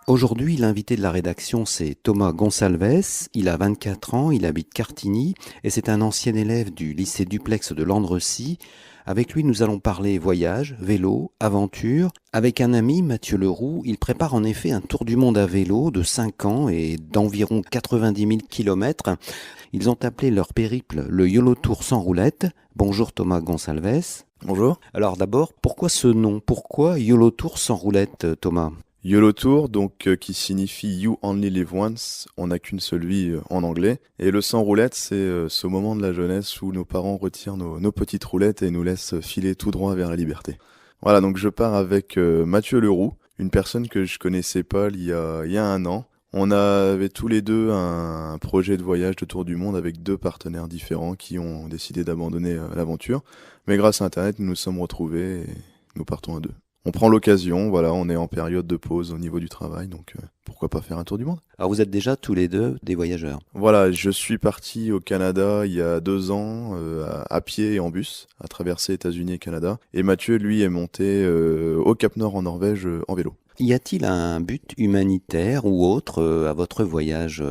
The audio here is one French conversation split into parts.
Aujourd'hui, l'invité de la rédaction, c'est Thomas Gonsalves. Il a 24 ans, il habite Cartigny et c'est un ancien élève du lycée Duplex de Landrecy. Avec lui, nous allons parler voyage, vélo, aventure. Avec un ami, Mathieu Leroux, il prépare en effet un tour du monde à vélo de 5 ans et d'environ 90 000 kilomètres. Ils ont appelé leur périple le YOLO Tour sans roulette. Bonjour Thomas Gonsalves. Bonjour. Alors d'abord, pourquoi ce nom? Pourquoi YOLO Tour sans roulette, Thomas? YOLO Tour, qui signifie You Only Live Once, on n'a qu'une seule vie en anglais. Et le sans roulette, c'est ce moment de la jeunesse où nos parents retirent nos petites roulettes et nous laissent filer tout droit vers la liberté. Voilà, donc je pars avec Mathieu Leroux, une personne que je connaissais pas il y a un an. On avait tous les deux un projet de voyage de tour du monde avec deux partenaires différents qui ont décidé d'abandonner l'aventure. Mais grâce à Internet, nous nous sommes retrouvés et nous partons à deux. On prend l'occasion, voilà, on est en période de pause au niveau du travail, donc pourquoi pas faire un tour du monde? Alors vous êtes déjà tous les deux des voyageurs. Voilà, je suis parti au Canada il y a 2 ans, à pied et en bus, à traverser États-Unis et Canada. Et Mathieu, lui, est monté au Cap-Nord en Norvège en vélo. Y a-t-il un but humanitaire ou autre à votre voyage,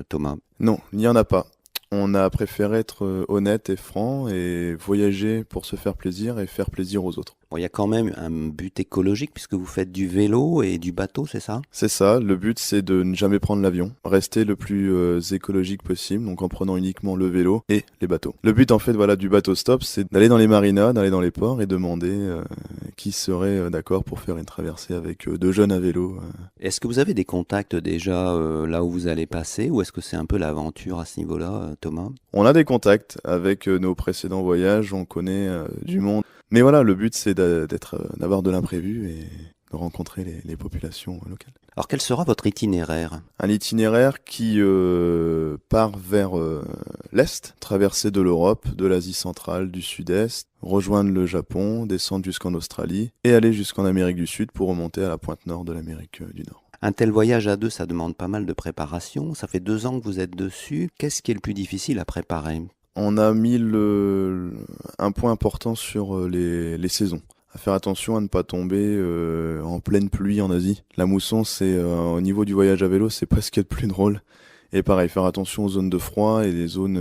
Thomas? Non, il n'y en a pas. On a préféré être honnête et franc et voyager pour se faire plaisir et faire plaisir aux autres. Bon, il y a quand même un but écologique puisque vous faites du vélo et du bateau, c'est ça? C'est ça, le but c'est de ne jamais prendre l'avion, rester le plus écologique possible, donc en prenant uniquement le vélo et les bateaux. Le but en fait voilà du bateau stop, c'est d'aller dans les marinas, d'aller dans les ports et demander qui serait d'accord pour faire une traversée avec deux jeunes à vélo. Est-ce que vous avez des contacts déjà là où vous allez passer ou est-ce que c'est un peu l'aventure à ce niveau-là, Thomas? On a des contacts avec nos précédents voyages, on connaît du monde. Mais voilà, le but c'est d'avoir de l'imprévu et de rencontrer les populations locales. Alors quel sera votre itinéraire? Un itinéraire qui part vers l'Est, traverser de l'Europe, de l'Asie centrale, du Sud-Est, rejoindre le Japon, descendre jusqu'en Australie et aller jusqu'en Amérique du Sud pour remonter à la pointe nord de l'Amérique du Nord. Un tel voyage à deux, ça demande pas mal de préparation. Ça fait 2 ans que vous êtes dessus. Qu'est-ce qui est le plus difficile à préparer? On a mis un point important sur les saisons. À faire attention à ne pas tomber en pleine pluie en Asie. La mousson, c'est au niveau du voyage à vélo, c'est pas ce qu'il y a de plus drôle. Et pareil, faire attention aux zones de froid et les zones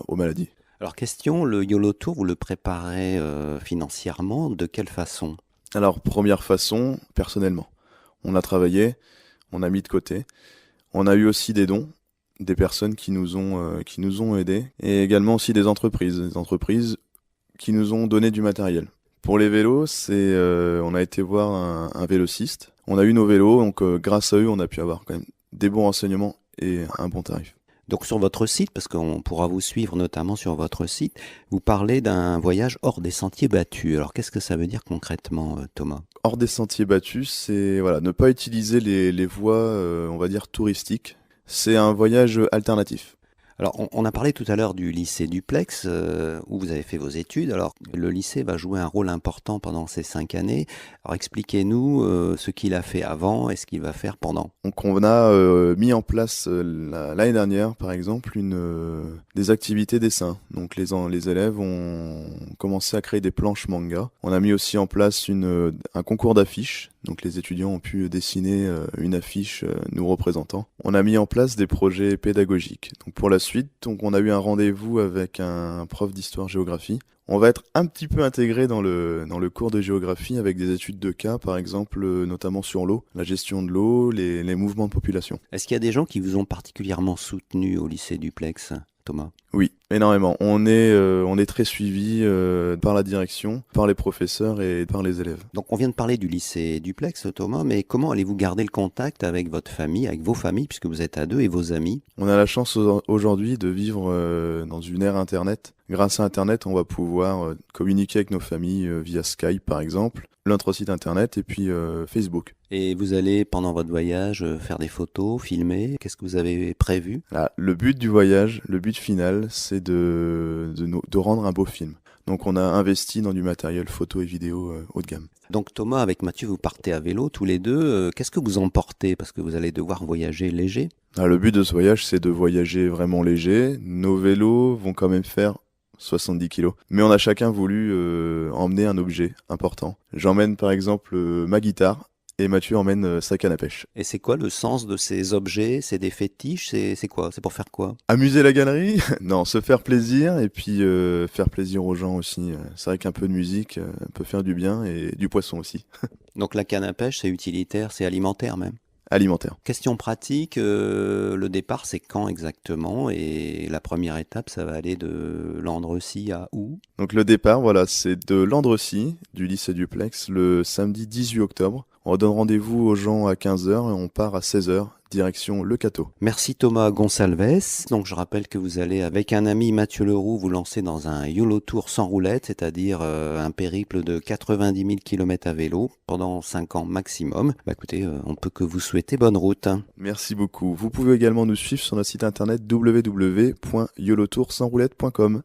aux maladies. Alors question, le YOLO Tour, vous le préparez financièrement, de quelle façon? Alors, première façon, personnellement. On a travaillé, on a mis de côté. On a eu aussi des dons, des personnes qui nous ont aidés, et également aussi des entreprises qui nous ont donné du matériel. Pour les vélos, on a été voir un vélociste. On a eu nos vélos, donc grâce à eux, on a pu avoir quand même des bons renseignements et un bon tarif. Donc sur votre site, parce qu'on pourra vous suivre notamment sur votre site, vous parlez d'un voyage hors des sentiers battus. Alors qu'est-ce que ça veut dire concrètement, Thomas? Hors des sentiers battus, c'est voilà, ne pas utiliser les voies, on va dire, touristiques. C'est un voyage alternatif. Alors on a parlé tout à l'heure du lycée Duplex, où vous avez fait vos études. Alors le lycée va jouer un rôle important pendant ces 5 années. Alors expliquez-nous ce qu'il a fait avant et ce qu'il va faire pendant. Donc on a mis en place l'année dernière, par exemple, des activités dessin. Donc les élèves ont commencé à créer des planches manga. On a mis aussi en place un concours d'affiches. Donc les étudiants ont pu dessiner une affiche nous représentant. On a mis en place des projets pédagogiques. Donc pour la suite, on a eu un rendez-vous avec un prof d'histoire-géographie. On va être un petit peu intégré dans le cours de géographie avec des études de cas, par exemple, notamment sur l'eau, la gestion de l'eau, les mouvements de population. Est-ce qu'il y a des gens qui vous ont particulièrement soutenu au lycée Duplex, Thomas? Oui, énormément. On est très suivi par la direction, par les professeurs et par les élèves. Donc on vient de parler du lycée Duplex, Thomas, mais comment allez-vous garder le contact avec votre famille, avec vos familles, puisque vous êtes à deux, et vos amis? On a la chance aujourd'hui de vivre dans une ère Internet. Grâce à Internet, on va pouvoir communiquer avec nos familles via Skype, par exemple, notre site Internet et puis Facebook. Et vous allez, pendant votre voyage, faire des photos, filmer? Qu'est-ce que vous avez prévu? Là, le but du voyage, le but final, c'est de rendre un beau film. Donc on a investi dans du matériel photo et vidéo haut de gamme. Donc Thomas, avec Mathieu, vous partez à vélo tous les deux. Qu'est-ce que vous emportez? Parce que vous allez devoir voyager léger. Alors, le but de ce voyage, c'est de voyager vraiment léger. Nos vélos vont quand même faire 70 kilos. Mais on a chacun voulu emmener un objet important. J'emmène par exemple ma guitare et Mathieu emmène sa canne à pêche. Et c'est quoi le sens de ces objets? C'est des fétiches? C'est quoi? C'est pour faire quoi? Amuser la galerie? Non, se faire plaisir et puis faire plaisir aux gens aussi. C'est vrai qu'un peu de musique peut faire du bien et du poisson aussi. Donc la canne à pêche, c'est utilitaire, c'est alimentaire même. Alimentaire. Question pratique, le départ c'est quand exactement? Et la première étape, ça va aller de Landrecies à où? Donc le départ, voilà, c'est de Landrecies, du lycée Duplex, le samedi 18 octobre. On donne rendez-vous aux gens à 15 heures et on part à 16 heures, direction Le Cateau. Merci Thomas Gonsalves. Donc je rappelle que vous allez avec un ami Mathieu Leroux vous lancer dans un YOLO Tour sans roulette, c'est-à-dire un périple de 90 000 km à vélo pendant 5 ans maximum. Écoutez, on ne peut que vous souhaiter bonne route. Merci beaucoup. Vous pouvez également nous suivre sur notre site internet www.yolotoursansroulette.com.